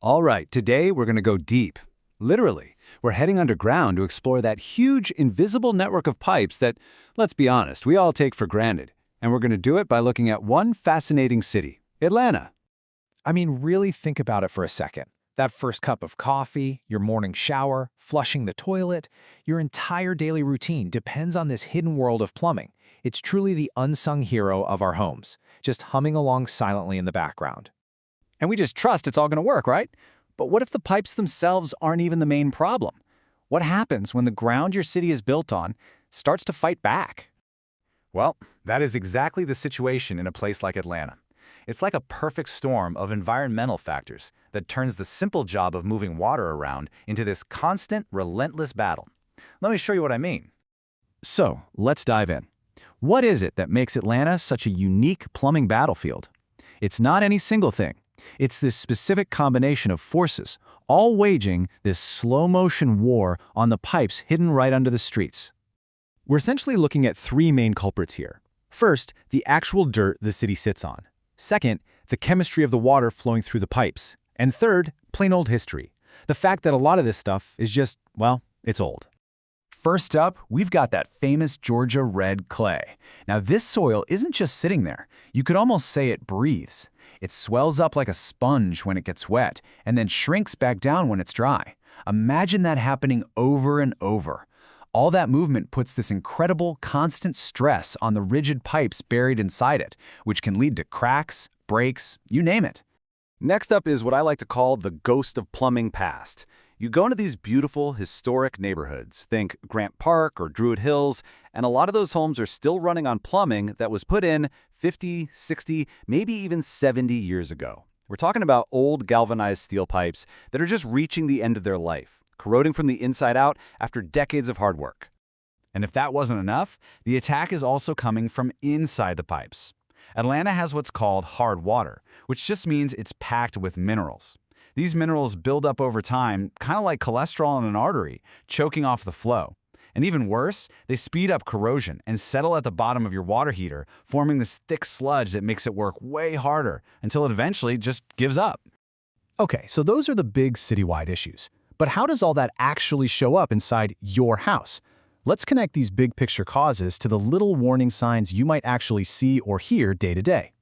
All right, today we're going to go deep. Literally, we're heading underground to explore that huge invisible network of pipes that, let's be honest, we all take for granted. And we're going to do it by looking at one fascinating city, Atlanta. I mean, really think about it for a second. That first cup of coffee, your morning shower, flushing the toilet, your entire daily routine depends on this hidden world of plumbing. It's truly the unsung hero of our homes, just humming along silently in the background. And we just trust it's all going to work, right? But what if the pipes themselves aren't even the main problem? What happens when the ground your city is built on starts to fight back? Well, that is exactly the situation in a place like Atlanta. It's like a perfect storm of environmental factors that turns the simple job of moving water around into this constant, relentless battle. Let me show you what I mean. So, let's dive in. What is it that makes Atlanta such a unique plumbing battlefield? It's not any single thing. It's this specific combination of forces, all waging this slow-motion war on the pipes hidden right under the streets. We're essentially looking at three main culprits here. First, the actual dirt the city sits on. Second, the chemistry of the water flowing through the pipes. And third, plain old history. The fact that a lot of this stuff is just, well, it's old. First up, we've got that famous Georgia red clay. Now this soil isn't just sitting there. You could almost say it breathes. It swells up like a sponge when it gets wet, and then shrinks back down when it's dry. Imagine that happening over and over. All that movement puts this incredible, constant stress on the rigid pipes buried inside it, which can lead to cracks, breaks, you name it. Next up is what I like to call the ghost of plumbing past. You go into these beautiful, historic neighborhoods, think Grant Park or Druid Hills, and a lot of those homes are still running on plumbing that was put in 50, 60, maybe even 70 years ago. We're talking about old galvanized steel pipes that are just reaching the end of their life, corroding from the inside out after decades of hard work. And if that wasn't enough, the attack is also coming from inside the pipes. Atlanta has what's called hard water, which just means it's packed with minerals. These minerals build up over time, kind of like cholesterol in an artery, choking off the flow. And even worse, they speed up corrosion and settle at the bottom of your water heater, forming this thick sludge that makes it work way harder until it eventually just gives up. Okay, so those are the big citywide issues. But how does all that actually show up inside your house? Let's connect these big picture causes to the little warning signs you might actually see or hear day to day.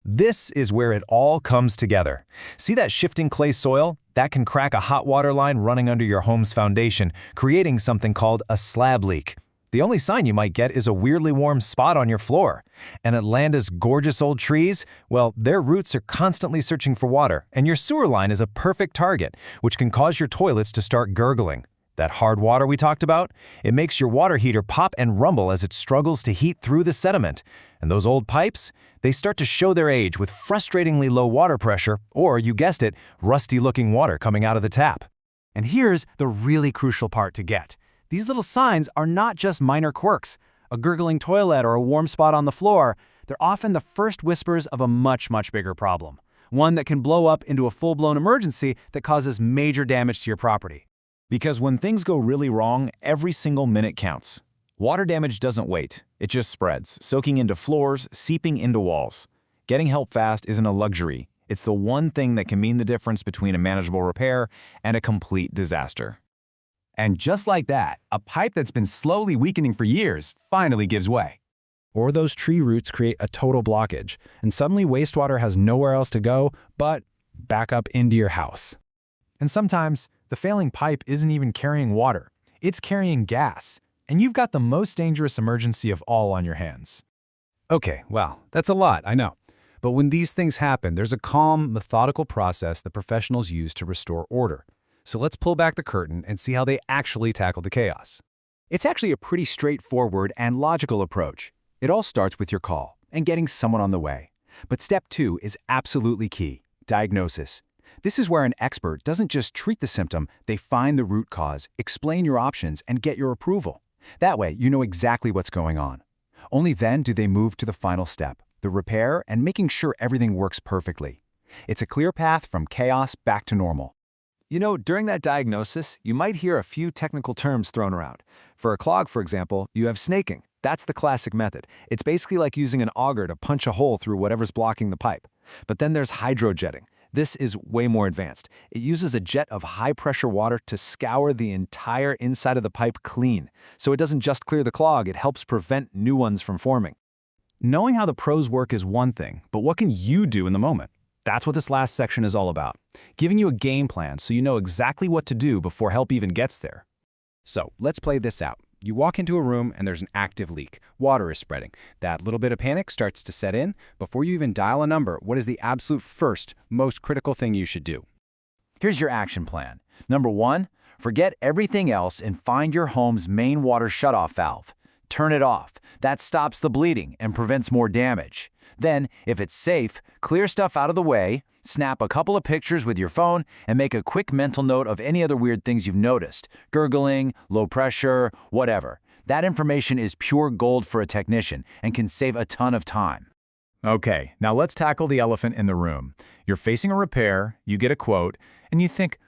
This is where it all comes together. See that shifting clay soil? That can crack a hot water line running under your home's foundation, creating something called a slab leak. The only sign you might get is a weirdly warm spot on your floor. And Atlanta's gorgeous old trees, well, their roots are constantly searching for water, and your sewer line is a perfect target, which can cause your toilets to start gurgling. That hard water we talked about? It makes your water heater pop and rumble as it struggles to heat through the sediment. And those old pipes? They start to show their age with frustratingly low water pressure, or, you guessed it, rusty-looking water coming out of the tap. And here's the really crucial part to get. These little signs are not just minor quirks. A gurgling toilet or a warm spot on the floor, they're often the first whispers of a much, much bigger problem. One that can blow up into a full-blown emergency that causes major damage to your property. Because when things go really wrong, every single minute counts. Water damage doesn't wait. It just spreads, soaking into floors, seeping into walls. Getting help fast isn't a luxury. It's the one thing that can mean the difference between a manageable repair and a complete disaster. And just like that, a pipe that's been slowly weakening for years finally gives way. Or those tree roots create a total blockage, and suddenly wastewater has nowhere else to go but back up into your house. And sometimes, the failing pipe isn't even carrying water. It's carrying gas, and you've got the most dangerous emergency of all on your hands. Okay, well, that's a lot, I know. But when these things happen, there's a calm, methodical process that professionals use to restore order. So let's pull back the curtain and see how they actually tackle the chaos. It's actually a pretty straightforward and logical approach. It all starts with your call and getting someone on the way. But step 2 is absolutely key: diagnosis. This is where an expert doesn't just treat the symptom, they find the root cause, explain your options, and get your approval. That way, you know exactly what's going on. Only then do they move to the final step, the repair and making sure everything works perfectly. It's a clear path from chaos back to normal. You know, during that diagnosis, you might hear a few technical terms thrown around. For a clog, for example, you have snaking. That's the classic method. It's basically like using an auger to punch a hole through whatever's blocking the pipe. But then there's hydrojetting. This is way more advanced. It uses a jet of high-pressure water to scour the entire inside of the pipe clean. So it doesn't just clear the clog, it helps prevent new ones from forming. Knowing how the pros work is one thing, but what can you do in the moment? That's what this last section is all about, giving you a game plan so you know exactly what to do before help even gets there. So let's play this out. You walk into a room and there's an active leak. Water is spreading. That little bit of panic starts to set in. Before you even dial a number, what is the absolute first, most critical thing you should do? Here's your action plan. Number 1, forget everything else and find your home's main water shutoff valve. Turn it off. That stops the bleeding and prevents more damage. Then, if it's safe, clear stuff out of the way, snap a couple of pictures with your phone, and make a quick mental note of any other weird things you've noticed. Gurgling, low pressure, whatever. That information is pure gold for a technician and can save a ton of time. Okay, now let's tackle the elephant in the room. You're facing a repair, you get a quote, and you think,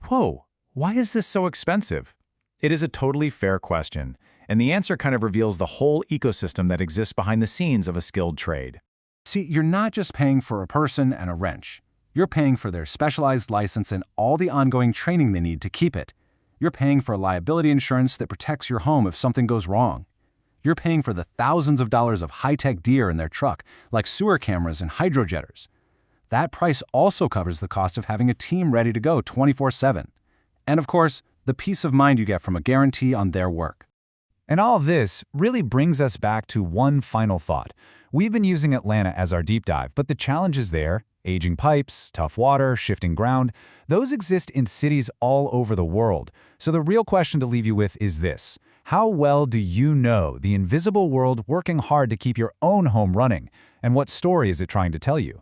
whoa, why is this so expensive? It is a totally fair question, and the answer kind of reveals the whole ecosystem that exists behind the scenes of a skilled trade. See, you're not just paying for a person and a wrench. You're paying for their specialized license and all the ongoing training they need to keep it. You're paying for liability insurance that protects your home if something goes wrong. You're paying for the thousands of dollars of high-tech gear in their truck, like sewer cameras and hydrojetters. That price also covers the cost of having a team ready to go 24/7. And of course, the peace of mind you get from a guarantee on their work. And all this really brings us back to one final thought. We've been using Atlanta as our deep dive, but the challenges there, aging pipes, tough water, shifting ground, those exist in cities all over the world. So the real question to leave you with is this: how well do you know the invisible world working hard to keep your own home running? And what story is it trying to tell you?